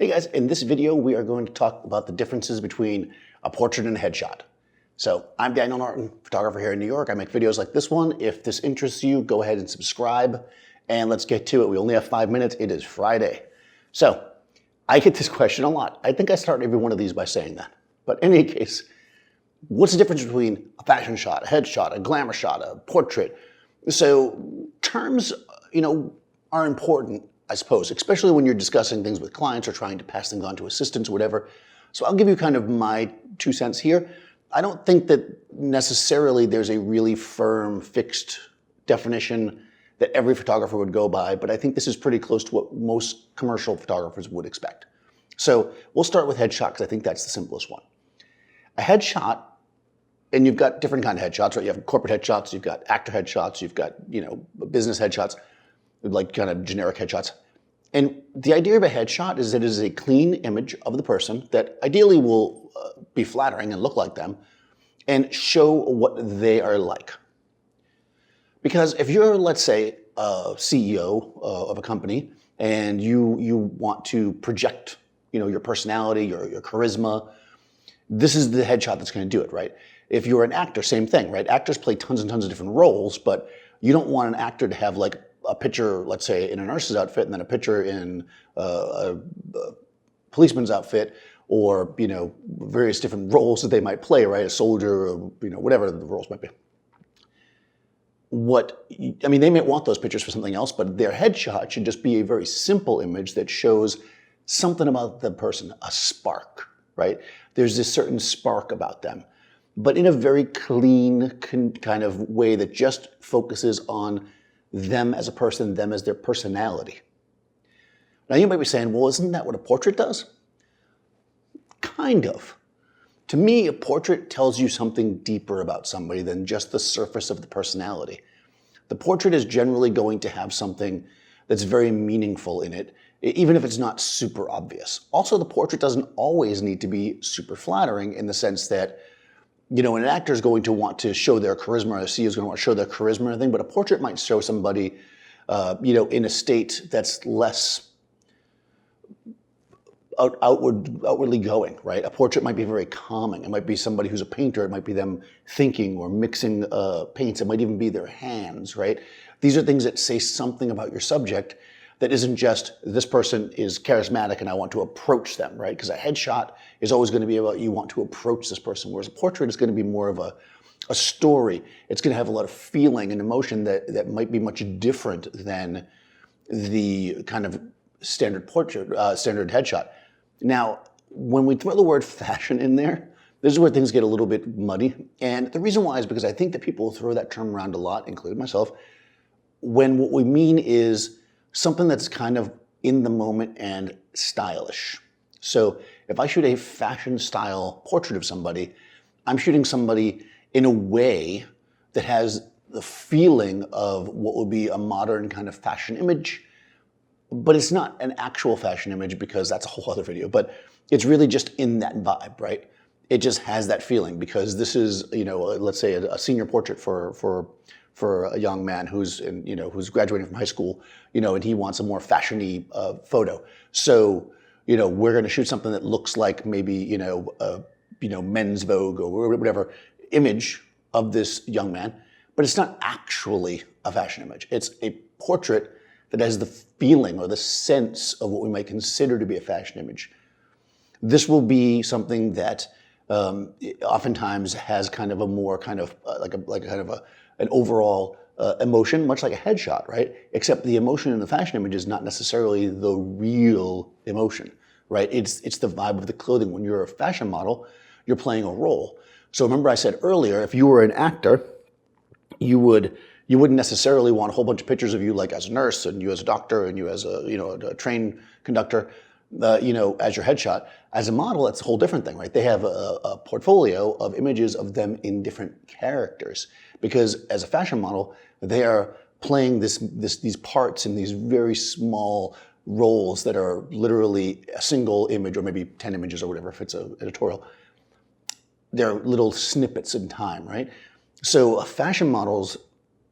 Hey guys, in this video we are going to talk about the differences between a portrait and a headshot. So I'm Daniel Norton, photographer here in New York. I make videos like this one. If this interests you, go ahead and subscribe and let's get to it. We only have 5 minutes. It is Friday. So I get this question a lot. I think I start every one of these by saying that. But in any case, what's the difference between a fashion shot, a headshot, a glamour shot, a portrait? So terms, are important, I suppose, especially when you're discussing things with clients or trying to pass things on to assistants or whatever. So I'll give you kind of my 2 cents here. I don't think that necessarily there's a really firm, fixed definition that every photographer would go by, but I think this is pretty close to what most commercial photographers would expect. So we'll start with headshot because I think that's the simplest one. A headshot, and you've got different kind of headshots, right? You have corporate headshots, you've got actor headshots, you've got, business headshots, like kind of generic headshots. And the idea of a headshot is that it is a clean image of the person that ideally will be flattering and look like them and show what they are like. Because if you're, let's say, a CEO of a company and you want to project, your personality, your charisma, this is the headshot that's going to do it, right? If you're an actor, same thing, right? Actors play tons and tons of different roles, but you don't want an actor to have like a picture, let's say, in a nurse's outfit and then a picture in a policeman's outfit, or, various different roles that they might play, right? A soldier, or, whatever the roles might be. They may want those pictures for something else, but their headshot should just be a very simple image that shows something about the person, a spark, right? There's this certain spark about them, but in a very clean kind of way that just focuses on them as a person, them as their personality. Now you might be saying, well, isn't that what a portrait does? Kind of. To me, a portrait tells you something deeper about somebody than just the surface of the personality. The portrait is generally going to have something that's very meaningful in it, even if it's not super obvious. Also, the portrait doesn't always need to be super flattering in the sense that, an actor is going to want to show their charisma, or a CEO is going to want to show their charisma or anything, but a portrait might show somebody, in a state that's less outwardly going, right? A portrait might be very calming. It might be somebody who's a painter. It might be them thinking or mixing paints. It might even be their hands, right? These are things that say something about your subject that isn't just, this person is charismatic and I want to approach them, right? Because a headshot is always going to be about you want to approach this person, whereas a portrait is going to be more of a story. It's going to have a lot of feeling and emotion that might be much different than the kind of standard portrait, standard headshot. Now, when we throw the word fashion in there, this is where things get a little bit muddy. And the reason why is because I think that people throw that term around a lot, including myself, when what we mean is something that's kind of in the moment and stylish. So if I shoot a fashion style portrait of somebody, I'm shooting somebody in a way that has the feeling of what would be a modern kind of fashion image, but it's not an actual fashion image because that's a whole other video, but it's really just in that vibe, right? It just has that feeling because this is, let's say a senior portrait for a young man who's who's graduating from high school, and he wants a more fashiony photo. So, we're going to shoot something that looks like maybe, Men's Vogue or whatever image of this young man, but it's not actually a fashion image. It's a portrait that has the feeling or the sense of what we might consider to be a fashion image. This will be something that oftentimes has kind of a more kind of an overall emotion, much like a headshot, right? Except the emotion in the fashion image is not necessarily the real emotion, right? It's the vibe of the clothing. When you're a fashion model, you're playing a role. So remember I said earlier, if you were an actor, you wouldn't necessarily want a whole bunch of pictures of you like as a nurse and you as a doctor and you as a train conductor, as your headshot. As a model, that's a whole different thing, right? They have a portfolio of images of them in different characters because as a fashion model, they are playing these parts in these very small roles that are literally a single image or maybe 10 images or whatever if it's an editorial. They're little snippets in time, right? So a fashion model's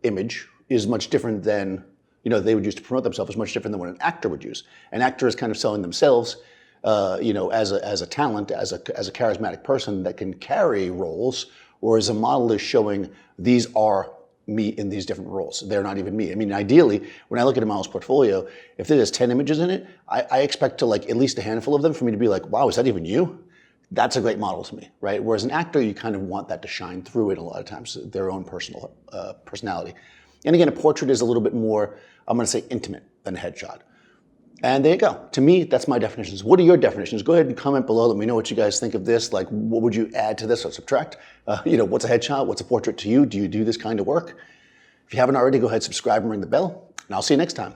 image is much different than, they would use to promote themselves, is much different than what an actor would use. An actor is kind of selling themselves. as a talent, as a charismatic person that can carry roles, or as a model is showing these are me in these different roles. They're not even me. I mean, ideally, when I look at a model's portfolio, if there's 10 images in it, I expect to like at least a handful of them for me to be like, wow, is that even you? That's a great model to me, right? Whereas an actor, you kind of want that to shine through it a lot of times, their own personal personality. And again, a portrait is a little bit more, I'm gonna say intimate than a headshot. And there you go. To me, that's my definitions. What are your definitions? Go ahead and comment below. Let me know what you guys think of this. Like, what would you add to this or subtract? What's a headshot? What's a portrait to you? Do you do this kind of work? If you haven't already, go ahead, subscribe and ring the bell. And I'll see you next time.